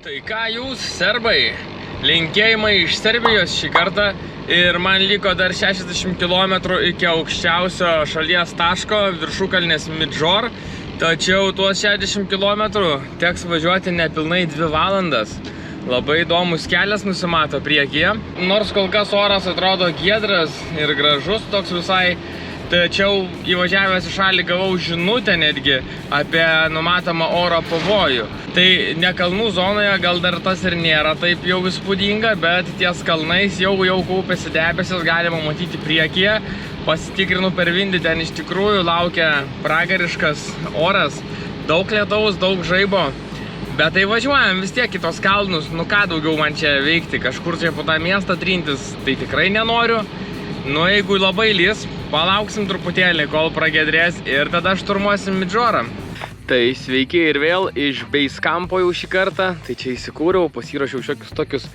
Tai ką jūs, serbai, linkėjimai iš Serbijos šį kartą ir man liko dar 60 km iki aukščiausio šalies taško viršukalnės Midžor, tačiau tuos 60 km teks važiuoti nepilnai 2 valandas. Labai įdomus kelias nusimato priekyje, nors kol kas oras atrodo giedras ir gražus toks visai. Tačiau įvažiavęs į šalį gavau žinutę netgi apie numatomą oro pavojų. Tai ne kalnų zonoje gal dar tas ir nėra taip jau įspūdinga, bet ties kalnais jau kaupėsi debesis, galima matyti priekyje. Pasitikrinu per vindį, ten iš tikrųjų laukia pragariškas oras, daug lietaus, daug žaibo. Bet tai važiuojam vis tiek į tos kalnus, nu ką daugiau man čia veikti, kažkur čia po tą miestą trintis, tai tikrai nenoriu. Nu, jeigu labai lys, palauksim truputėlį, kol pragiedrės ir tada šturmuosim Midžorą. Tai sveiki ir vėl iš Beiskampo jau šį kartą. Tai čia įsikūriau, pasiruošiau šiokius tokius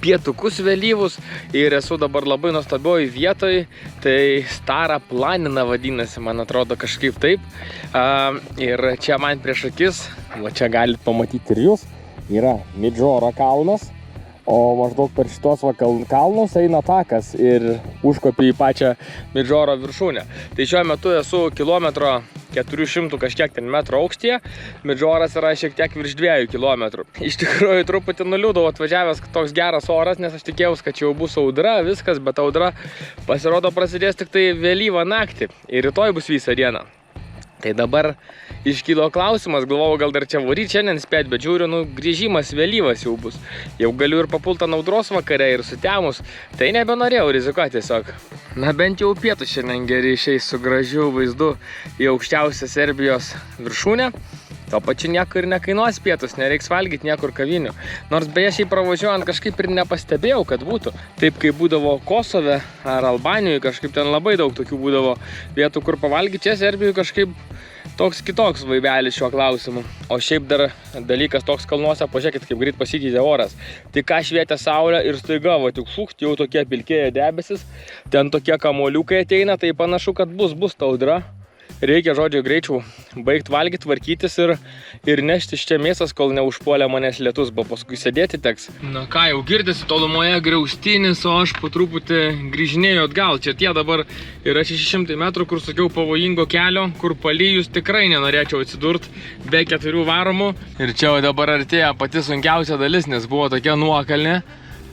pietukus vėlyvus ir esu dabar labai nuostabioj vietoj. Tai Stara Planina vadinasi, man atrodo kažkaip taip. Ir čia man prieš akis, va čia galit pamatyti ir jūs, yra Midžoro kalnas. O maždaug per šitos kalnus eina takas ir užkopi į pačią Midžoro viršūnę. Tai šiuo metu esu 1,400 kažkiek ten metrų aukštyje. Midžoras yra šiek tiek virš 2 km. Iš tikrųjų truputį nuliūdau atvažiavęs toks geras oras, nes aš tikėjausi, kad čia jau bus audra, viskas, bet audra pasirodo prasidės tik tai vėlyvą naktį ir rytoj bus visą dieną. Tai dabar iškilo klausimas, galvojau gal dar čia varyti šiandien spėt, bet žiūriu, nu grįžimas vėlyvas jau bus. Jau galiu ir papult ant audros vakare ir sutemus, tai nebenorėjau rizikuoti tiesiog. Na bent jau pietus šiandien geri išeis su gražiu vaizdu į aukščiausią Serbijos viršūnę. To pačiu niekur ir nekainuos pietus, nereiks valgyti niekur kavinių. Nors beje šiai pravažiuojant kažkaip ir nepastebėjau, kad būtų. Taip kaip būdavo Kosove ar Albanijoje, kažkaip ten labai daug tokių būdavo vietų, kur pavalgyti. Čia Serbijoje kažkaip toks kitoks vaibelis šiuo klausimu. O šiaip dar dalykas toks kalnuose, pažiūrėkit, kaip greit pasikeitė oras. Tai ką švietė saulė ir staiga, va tik šukt, jau tokie pilkėja debesis, ten tokie kamuoliukai ateina, tai panašu, kad bus ta audra. Reikia, žodžiu, greičiau baigti valgyti, tvarkytis ir neštis čia mėsas, kol neužpuolė manęs lietus, bo paskui sėdėti teks. Na ką, jau girdisi tolumoje griaustinis, o aš po truputį grįžinėjau atgal. Čia tie dabar yra 600 metrų, kur sakiau pavojingo kelio, kur palijus tikrai nenorėčiau atsidurti be 4 varomų. Ir čia dabar artėja pati sunkiausia dalis, nes buvo tokia nuokalnė.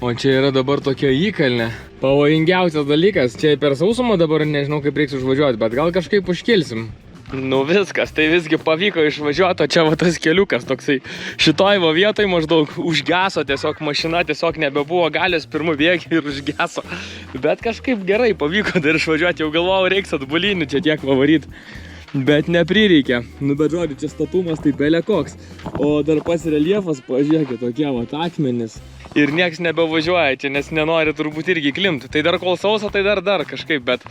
O čia yra dabar tokia įkalnė. Pavojingiausias dalykas, čia per sausumą dabar nežinau kaip reiks užvažiuoti, bet gal kažkaip užkilsim. Nu viskas, tai visgi pavyko išvažiuoti, o čia va tas keliukas toksai šitoj va vietoj maždaug užgeso, tiesiog mašina tiesiog nebebuvo galios pirmų bėgių ir užgeso. Bet kažkaip gerai pavyko dar išvažiuoti, jau galvojau reiks atbulinių čia tiek vavaryti. Bet neprireikia. Nu bet žodžiu, čia statumas tai belė koks. O dar pas reljefas, pažiūrėkit, tokie vat akmenis. Ir nieks nebevažiuoja čia, nes nenori turbūt irgi klimti. Tai dar kol sausa, tai dar kažkaip. Bet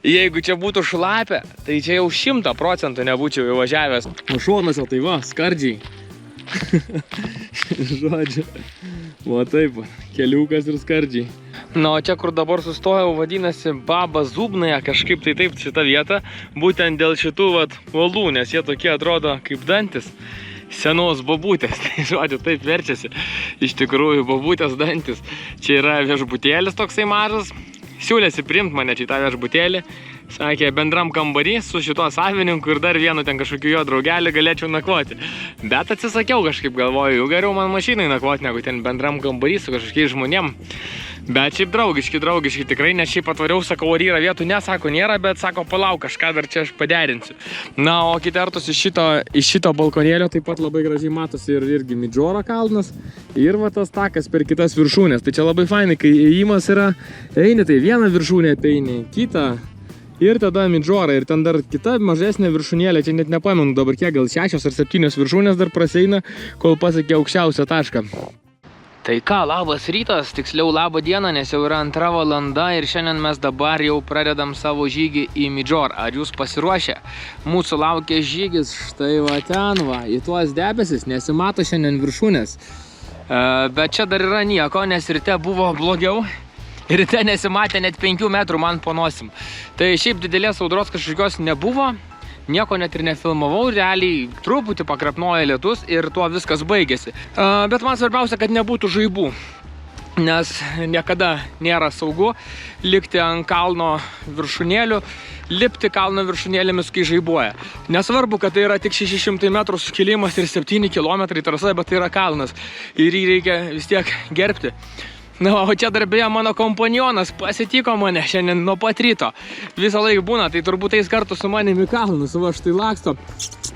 jeigu čia būtų šlapę, tai čia jau 100% nebūčiau įvažiavęs. O šonuose tai va, skardžiai. Žodžiu. Va taip, keliukas ir skardžiai. Na, o čia, kur dabar sustojau, vadinasi Baba Zubnaja, kažkaip tai taip šita vieta, būtent dėl šitų vat uolų, nes jie tokie atrodo kaip dantis senos bobutės. Tai žodžiu, taip verčiasi. Iš tikrųjų, bobutės dantis. Čia yra viešbutėlis toksai mažas. Siūlėsi priimti mane čia į tą viešbutėlį. Sakė, bendram kambarį su šituo savininku ir dar vienu ten kažkokiu jo draugelį galėčiau nakvoti. Bet atsisakiau kažkaip, galvoju, geriau man mašinai nakvoti, negu ten bendram kambarį su kažkokiais žmonėm. Bet šiaip draugiški tikrai, nes šiaip atvariau, sakau, ar yra vietų, ne, sako, nėra, bet sako, palauk, kažką dar čia aš paderinsiu. Na, o kita vertus iš šito balkonėlio taip pat labai gražiai matosi ir irgi Midžoro kalnas ir va tas takas per kitas viršūnės. Tai čia labai fainai, kai įėjimas yra, eini tai vieną viršūnę, eini kitą ir tada Midžorą ir ten dar kita mažesnė viršūnėlė, čia net nepamenu dabar kiek, gal 6 ar 7 viršūnės dar praseina, kol pasiekė aukščiausią tašką. Tai ką, labas rytas, tiksliau labą dieną, nes jau yra 2 valanda ir šiandien mes dabar jau pradedam savo žygį į Midžorą. Ar jūs pasiruošę? Mūsų laukia žygis štai va ten va, į tuos debesis, nesimato šiandien viršūnės. Bet čia dar yra nieko, nes ryte buvo blogiau. Ryte nesimatė net 5 metrų man po nosim. Tai šiaip didelės audros kažkokios nebuvo. nieko net ir nefilmavau, realiai truputį pakrapnoja lietus ir tuo viskas baigėsi. Bet man svarbiausia, kad nebūtų žaibų, nes niekada nėra saugu likti ant kalno viršūnėlių, lipti kalno viršūnėlėmis, kai žaibuoja. Nesvarbu, kad tai yra tik 600 metrų sukilimas ir 7 km trasa, bet tai yra kalnas ir jį reikia vis tiek gerbti. Na, o čia dar beje mano kompanionas pasitiko mane šiandien nuo pat ryto. Visą laiką būna, tai turbūt eis kartu su manimi kalnus, va štai laksto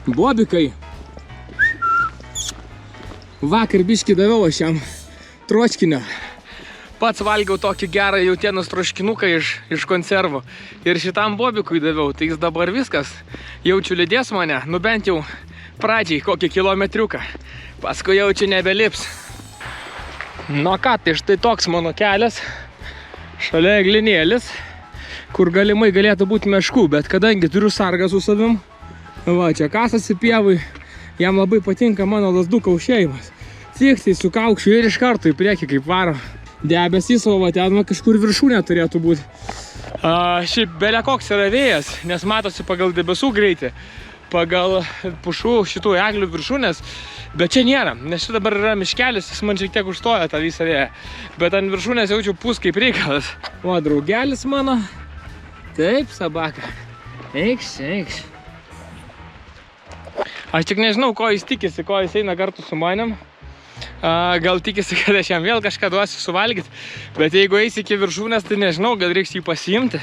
bobikai. Vakar biškį daviau aš jam troškinio. Pats valgiau tokį gerą jautienos troškinuką iš konservų. Ir šitam bobikui daviau, tai jis dabar viskas. Jaučiu lydės mane, nu bent jau pradžiai kokį kilometriuką. Paskui jaučiu nebelips. Nu ką, tai štai toks mano kelias. Šalia eglinėlis, kur galimai galėtų būti meškų, bet kadangi turiu sargą su savim, va, čia kasasi pievai, jam labai patinka mano lazdų kaušėjimas. Tik tai su kaukšiu ir iš karto į priekį kaip varo. Debesys, o va ten kažkur viršūnė turėtų būti. Šiaip belekoks yra vėjas, nes matosi pagal debesų greitį, pagal pušų šitų eglių viršūnės, bet čia nėra, nes čia dabar yra miškelis, jis man šiek tiek užstoja tą visą vėją, bet ant viršūnės jaučiu pūs kaip reikalas. O, draugelis mano, taip, sabaka, eikš. Aš tik nežinau, ko jis tikisi, ko jis eina kartu su manim. Gal tikisi, kad aš jam vėl kažką duosiu suvalgyti, bet jeigu eis iki viršūnės, tai nežinau, gal reiks jį pasiimti,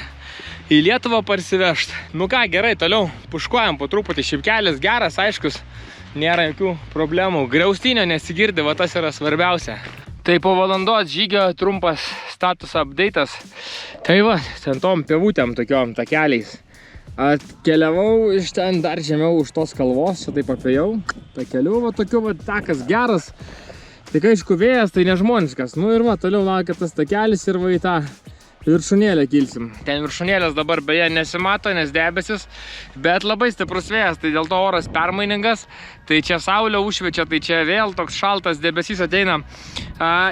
į Lietuvą parsivežti. Nu ką, gerai, toliau puškuojam po truputį, šiaip kelias geras, aiškus, nėra jokių problemų. Griaustinio nesigirdi, va tas yra svarbiausia. Tai po valandos žygio trumpas status update'as. Tai va, ten tom pievutėm tokiom takeliais. Atkeliavau iš ten dar žemiau už tos kalvos, čia taip apėjau. Takeliu, va tokiu va takas geras. Tik aišku vėjas, tai nežmoniškas. Nu ir va, toliau laukia tas takelis ir va į tą viršūnėlę kilsim. Ten viršūnėlės dabar beje nesimato, nes debesis, bet labai stiprus vėjas, tai dėl to oras permainingas. Tai čia saulė užšviečia, tai čia vėl toks šaltas debesys ateina.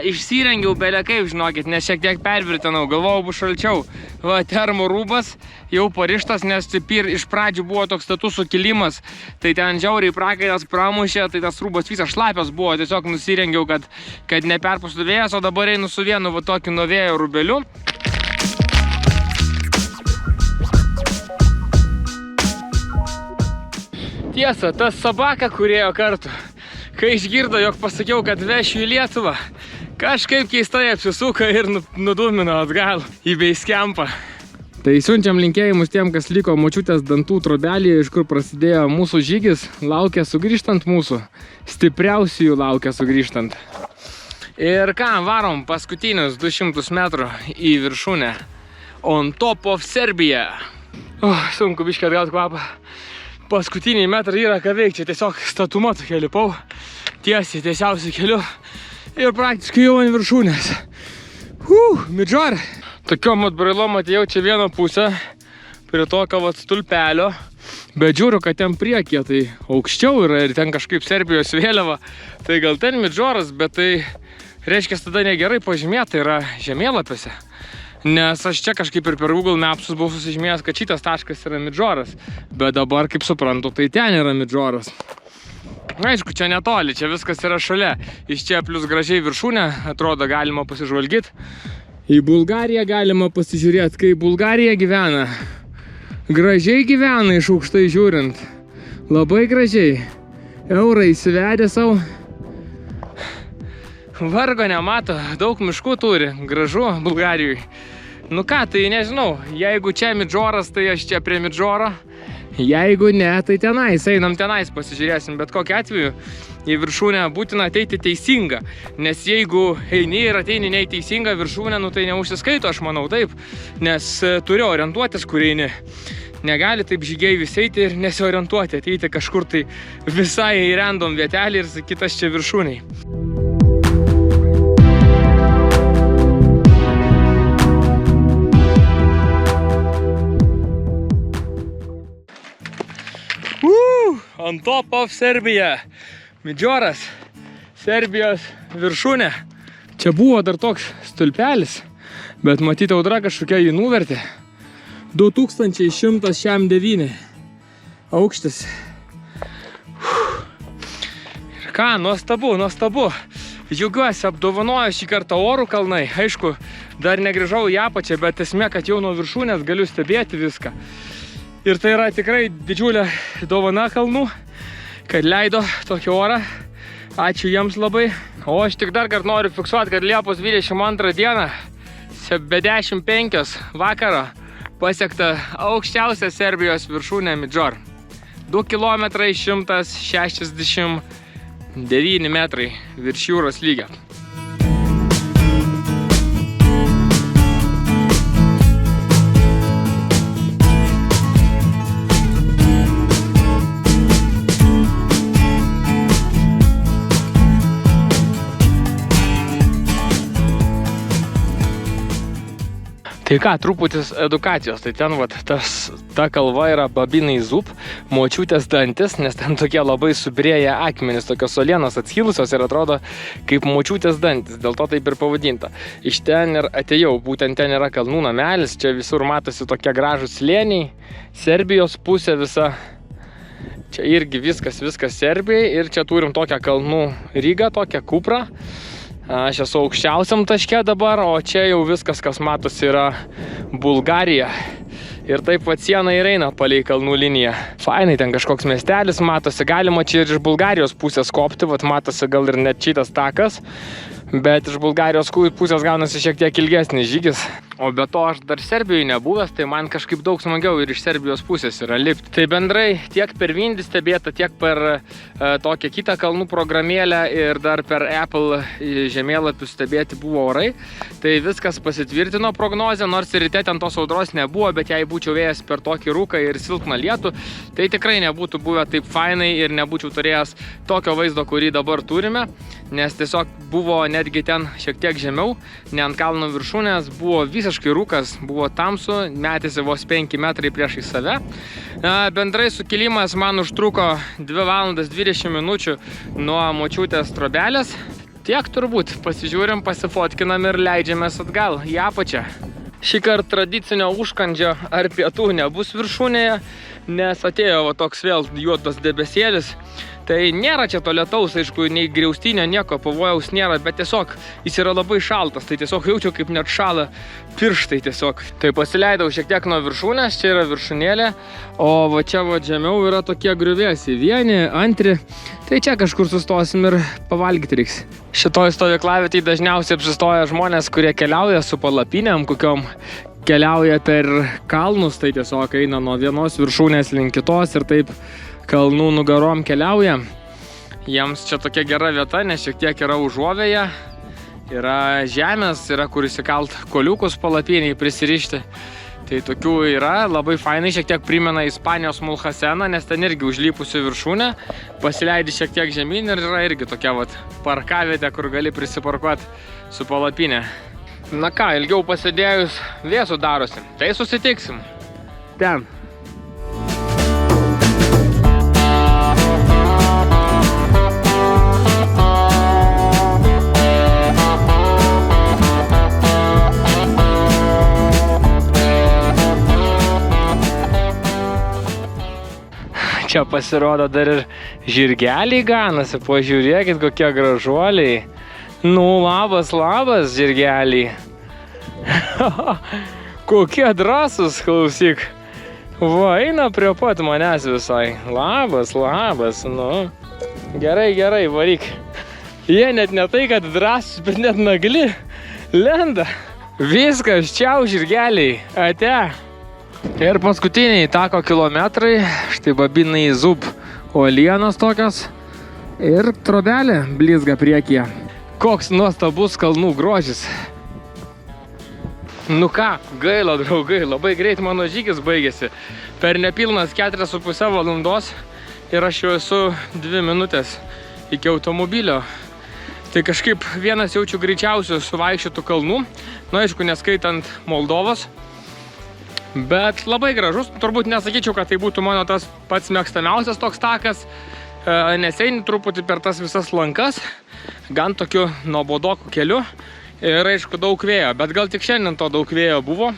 Išsirengiau belekaip, žinokit, nes šiek tiek pervirtinau, galvojau bus šalčiau. Va, termo rūbas jau parištas, nes iš pradžių buvo toks status sukilimas, tai ten žiauriai prakaitas pramušė, tai tas rūbas visas šlapias buvo, tiesiog nusirengiau, kad neperpūstų vėjas, o dabar einu su vienu va tokiu nuo vėjo rūbeliu. Tiesa, tas sabaka, kurėjo kartu, kai išgirdo, jog pasakiau, kad vešiu į Lietuvą, kažkaip keistai apsisuko ir nudūmino atgal į beiskempą. Tai siunčiam linkėjimus tiem, kas liko močiutės dantų trobelėje, iš kur prasidėjo mūsų žygis, laukia sugrįžtant mūsų, stipriausių laukia sugrįžtant. Ir ką, varom paskutinius 200 metrų į viršūnę. On top of Serbia. Sunku biškai atgaut kvapą. Paskutiniai metrai yra ką veikti, tiesiog statuma tokia lipau, tiesiausiu keliu ir praktiškai jau ant viršūnės. Midžor. Tokiom atbrailom atėjau čia vieną pusę, prie tokio vat stulpelio, bet žiūriu, kad ten priekyje tai aukščiau yra ir ten kažkaip Serbijos vėliava, tai gal ten Midžoras, bet tai reiškia tada negerai pažymėta yra žemėlapiuose. Nes aš čia kažkaip ir per Google Mapsus buvau susižymėjęs, kad šitas taškas yra Midžoras. Bet dabar, kaip suprantu, tai ten yra Midžoras. Aišku, čia netoli, čia viskas yra šalia. Iš čia plus gražiai viršūnė, atrodo, galima pasižvalgyti. Į Bulgariją galima pasižiūrėti, kaip Bulgarija gyvena. Gražiai gyvena iš aukštai žiūrint. Labai gražiai. Eurą įsivedė savo. Vargo nemato, daug miškų turi, gražu Bulgarijui. Nu ką, tai nežinau, jeigu čia Midžoras, tai aš čia prie Midžoro. Jeigu ne, tai tenais, einam tenais, pasižiūrėsim. Bet kokiu atveju į viršūnę būtina ateiti teisinga. Nes jeigu eini ir ateini neįteisinga viršūnę, nu tai neužsiskaito, aš manau taip. Nes turi orientuotis, kur eini. Negali taip žygiai visi eiti ir nesiorientuoti, ateiti kažkur tai visai į random vietelį ir sakyti, aš čia viršūniai. On top of Serbia. Midžoras, Serbijos viršūnė. Čia buvo dar toks stulpelis, bet matyti audra kažkokia jį nuvertė. 2109. aukštis. Ir ką, nuostabu, nuostabu. Džiaugiuosi, apdovanoju šį kartą Orų kalnai. Aišku, dar negrįžau į apačią, bet esmė, kad jau nuo viršūnės galiu stebėti viską. Ir tai yra tikrai didžiulė dovana kalnų, kad leido tokį orą. Ačiū jiems labai. O aš tik dar kartą noriu fiksuoti, kad Liepos 22 dieną, be 15 vakaro, pasiekta aukščiausia Serbijos viršūnė Midžor. 2 km 169 metrai virš jūros lygio. Tai ką, truputis edukacijos, tai ten ta kalva yra Babinai Zub, močiutės dantis, nes ten tokie labai subirėję akmenys, tokios uolienos atskilusios ir atrodo kaip močiutės dantis, dėl to taip ir pavadinta. Iš ten ir atėjau, būtent ten yra kalnų namelis, čia visur matosi tokie gražūs slėniai, Serbijos pusė visa, čia irgi viskas Serbijai ir čia turim tokią kalnų Rygą, tokią Kuprą. Aš esu aukščiausiam taške dabar, o čia jau viskas, kas matosi, yra Bulgarija. Ir taip pat siena ir eina palei kalnų liniją. Fainai, ten kažkoks miestelis matosi, galima čia ir iš Bulgarijos pusės kopti, matosi gal ir net šitas takas, bet iš Bulgarijos pusės gaunasi šiek tiek ilgesnis žygis. O be to aš dar Serbijoje nebuvęs, tai man kažkaip daug smagiau ir iš Serbijos pusės yra lipti. Tai bendrai tiek per Vindį stebėta, tiek per tokią kitą kalnų programėlę ir dar per Apple žemėlapių stebėti buvo orai. Tai viskas pasitvirtino prognozę, nors ir ryte ten tos audros nebuvo, bet jei būčiau vėjęs per tokį rūką ir silpną lietų, tai tikrai nebūtų buvę taip fainai ir nebūčiau turėjęs tokio vaizdo, kurį dabar turime, nes tiesiog buvo netgi ten šiek tiek žemiau, ne ant kalno viršūnės, buvo visiškai rūkas, buvo tamsu, metėsi vos 5 metrai priešai save. Bendrai sukilimas man užtruko 2 valandas 20 minučių nuo močiutės trobelės. Tiek turbūt, pasižiūrim, pasifotkinam ir leidžiamės atgal į apačią. Šįkart tradicinio užkandžio ar pietų nebus viršūnėje, nes atėjo toks vėl juodas debesėlis. Tai nėra čia to lietaus, aišku, nei griaustinio, nieko pavojaus nėra, bet tiesiog jis yra labai šaltas, tai tiesiog jaučiu, kaip net šala pirštai tiesiog. Tai pasileidau šiek tiek nuo viršūnės, čia yra viršūnėlė, o va čia žemiau yra tokie griuvėsiai, vieni, antri, tai čia kažkur sustosim ir pavalgyti reiks. Šitoj stovyklavietėj dažniausiai apsistoja žmonės, kurie keliauja su palapinėm, kokiom keliauja per kalnus, tai tiesiog eina nuo vienos viršūnės link kitos ir taip kalnų nugarom keliauja. Jiems čia tokia gera vieta, nes šiek tiek yra užuovėje, yra žemės, yra kur įsikalt koliukus palapiniai prisirišti. Tai tokių yra, labai fainai, šiek tiek primena Ispanijos Mulhaseną, nes ten irgi užlipusi viršūnę, pasileidi šiek tiek žemyn ir yra irgi tokia parkavietė, kur gali prisiparkuoti su palapinė. Na ką, ilgiau pasidėjus vėsų darosi, tai susitiksim ten. Čia pasirodo dar ir žirgeliai ganasi, pažiūrėkit kokie gražuoliai. Nu, labas, žirgeliai. Kokie drąsus, klausyk. Va, eina prie pat manęs visai. Labas, nu. Gerai, varyk. Jie net ne tai, kad drąsus, bet net nagli. Lenda. Viskas, čiau, žirgeliai. Ate. Ir paskutiniai tako kilometrai, štai Babinai Zub uolienos tokios ir trobelė blizga priekyje. Koks nuostabus kalnų grožis. Nu ką, gaila, draugai, labai greit mano žygis baigėsi. Per nepilnas 4,5 valandos ir aš jau esu 2 minutės iki automobilio. Tai kažkaip vienas jaučiu greičiausių suvaikščiotų kalnų, nu aišku, neskaitant Moldovos. Bet labai gražus, turbūt nesakyčiau, kad tai būtų mano tas pats mėgstamiausias toks takas, nes eini truputį per tas visas lankas, gan tokiu nuobodoku keliu ir aišku daug vėjo, bet gal tik šiandien to daug vėjo buvo,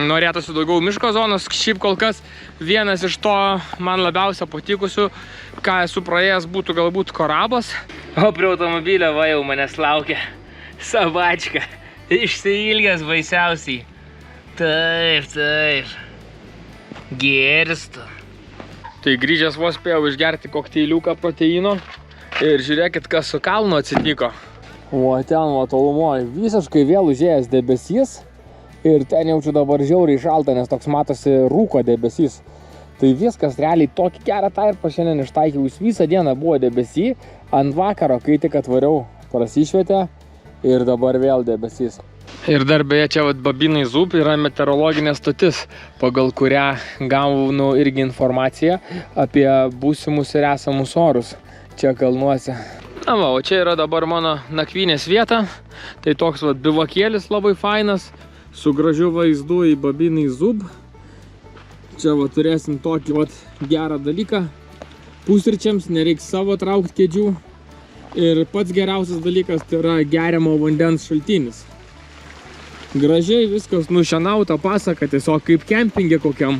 norėtųsi daugiau miško zonos. Šiaip kol kas vienas iš to man labiausia patikusių, ką esu praėjęs, būtų galbūt Korabas. O prie automobilio va jau manęs laukia Sabačka. Išsiilgęs baisiausiai. Taip. Gėristu. Tai grįžęs vos spėjau išgerti kokteiliuką proteino. Ir žiūrėkit, kas su kalnu atsitiko. O ten va tolumoje visiškai vėl užėjęs debesys. Ir ten jaučiu dabar žiauriai šalta, nes toks matosi rūko debesys. Tai viskas realiai tokį gerą tarpą šiandien ištaikiau. Jis visą dieną buvo debesy. Ant vakaro, kai tik atvariau, prasišvietė. Ir dabar vėl debesys. Ir dar beje, čia vat Babinai Zub yra meteorologinė stotis, pagal kurią gaunu irgi informaciją apie būsimus ir esamus orus čia kalnuose. Na va, o čia yra dabar mano nakvynės vieta. Tai toks vat bivakėlis labai fainas, su gražiu vaizdu į Babinai Zub. Čia va turėsim tokį vat gerą dalyką. Pusryčiams nereiks savo traukti kėdžių. Ir pats geriausias dalykas tai yra geriamo vandens šaltinis. Gražiai viskas nušienauta, pasaka, tiesiog kaip kempinge kokiam.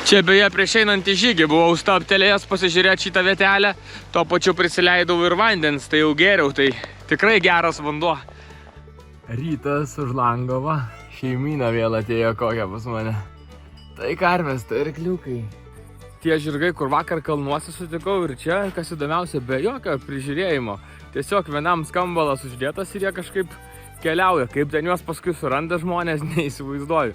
Čia beje prieš einant į žygį buvau stabtelėjęs pasižiūrėti šitą vietelę, tuo pačiu prisileidau ir vandens, tai jau geriau, tai tikrai geras vanduo. Rytas už lango, va, šeimyna vėl atėjo kokią pas mane. Tai karvės, tai arkliukai. Tie žirgai, kur vakar kalnuose sutikau ir čia, kas įdomiausia, be jokio prižiūrėjimo. Tiesiog vienam skambalas uždėtas ir jie kažkaip keliauja. Kaip ten juos paskui suranda žmonės, neįsivaizduoju.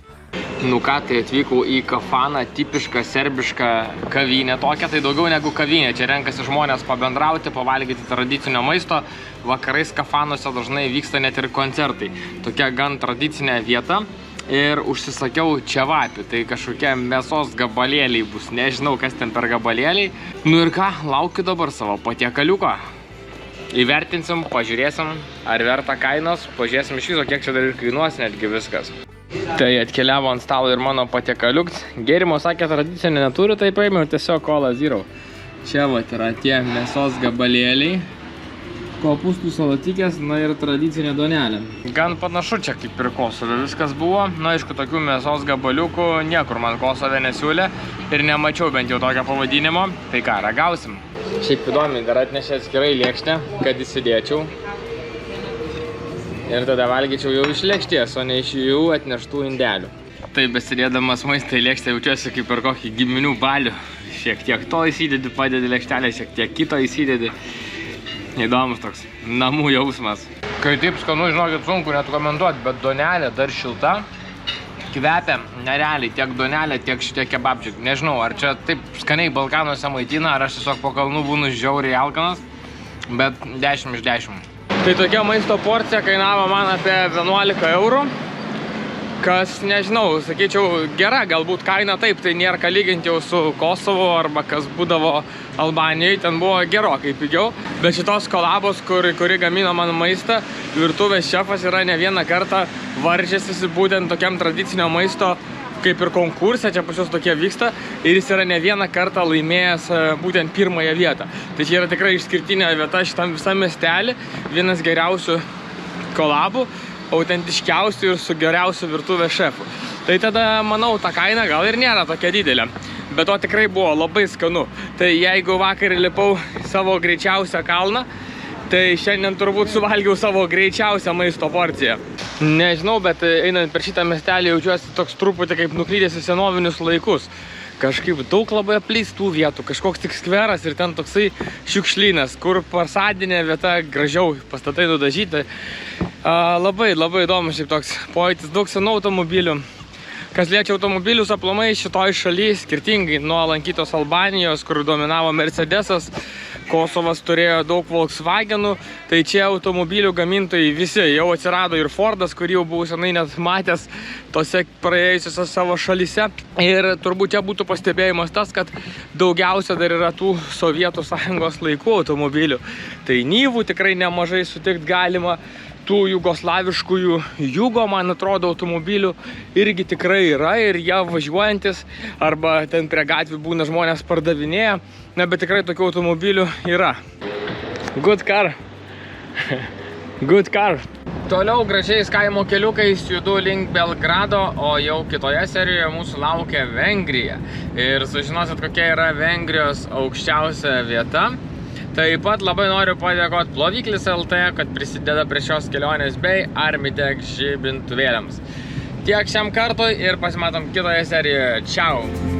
Nu ką, tai atvykau į Kafaną, tipišką serbišką kavinę tokią, tai daugiau negu kavinė. Čia renkasi žmonės pabendrauti, pavalgyti tradicinio maisto. Vakarais Kafanuose dažnai vyksta net ir koncertai. Tokia gan tradicinė vieta. Ir užsisakiau čevapį, tai kažkokie mėsos gabalėliai bus, nežinau kas ten per gabalėliai. Nu ir ką, laukiu dabar savo patiekaliuko. Įvertinsim, pažiūrėsim, ar verta kainos, pažiūrėsim iš viso, kiek čia dar ir kainuos netgi viskas. Tai atkeliavo ant stalo ir mano patiekaliuks. Gėrimo, sakė, tradicinė neturi, tai paėmiau tiesiog Cola Zero. Čia vat yra tie mėsos gabalėliai. Kopūstų salatikės, na ir tradicinė duonelė. Gan panašu čia kaip ir Kosove viskas buvo. Na, aišku, tokių mėsos gabaliukų niekur man Kosove nesiūlė ir nemačiau bent jau tokio pavadinimo. Tai ką, ragausim. Šiaip įdomi, dar atnešė atskirai lėkštę, kad įsidėčiau. Ir tada valgyčiau jau iš lėkštės, o ne iš jų atneštų indelių. Tai besidėdamas maistą į lėkštę jaučiuosi kaip per kokį giminių balių. Šiek tiek to įsidedi, padedi lėkštelę, šiek tiek kito įsidedi. Įdomus toks namų jausmas. Kai taip skanu, žinokit, sunku net komentuoti, bet duonelė dar šilta. Kvepia nerealiai tiek duonelė, tiek šitie kebabčiai. Nežinau, ar čia taip skaniai Balkanuose maitina, ar aš tiesiog po kalnų būnu žiauriai alkanas, bet 10 iš 10. Tai tokia maisto porcija kainavo man apie 11 eurų. Kas, nežinau, sakyčiau, gera, galbūt kaina taip, tai nėra ką lyginti jau su Kosovu arba kas būdavo Albanijoje, ten buvo gerokai pigiau. Bet šitos kolabos, kuri gamino man maistą, virtuvės šefas yra ne vieną kartą varžęsis būtent tokiam tradicinio maisto kaip ir konkursė, čia pas juos tokie vyksta, ir jis yra ne vieną kartą laimėjęs būtent pirmąją vietą. Tai čia yra tikrai išskirtinė vieta šitam visam miestelį, vienas geriausių kolabų, autentiškiausių ir su geriausiu virtuvės šefu. Tai tada, manau, ta kaina gal ir nėra tokia didelė, bet to tikrai buvo labai skanu. Tai jeigu vakar lipau savo greičiausią kalną, tai šiandien turbūt suvalgiau savo greičiausią maisto porciją. Nežinau, bet einant per šitą miestelį jaučiuosi toks truputį kaip nuklydęs į senovinius laikus. Kažkaip daug labai apleistų vietų, kažkoks tik skveras ir ten toksai šiukšlynas, kur parsadinė vieta gražiau, pastatai nudažyti. Labai įdomu šiaip toks pojūtis, daug senų automobilių. Kas liečia automobilius aplamai šitoj šaly, skirtingai nuo lankytos Albanijos, kur dominavo Mercedesas, Kosovas turėjo daug Volkswagenų, tai čia automobilių gamintojai visi jau atsirado ir Fordas, kurį jau buvau senai net matęs tose praėjusiose savo šalyse. Ir turbūt čia būtų pastebėjimas tas, kad daugiausia dar yra tų Sovietų Sąjungos laikų automobilių. Tai Nivų tikrai nemažai sutikti galima. Tų jugoslaviškųjų jugo, man atrodo, automobilių irgi tikrai yra ir jie važiuojantis arba ten prie gatvių būna žmonės pardavinėja. Na, bet tikrai tokių automobilių yra. Good car. Good car. Toliau gražiais kaimo keliukais judu link Belgrado, o jau kitoje serijoje mūsų laukia Vengrija. Ir sužinosit, kokia yra Vengrijos aukščiausia vieta. Taip pat labai noriu padėkoti Plovyklis LT, kad prisideda prie šios kelionės bei Armitec žibintuvėliams. Tiek šiam kartui ir pasimatom kitoje serijoje. Čiau!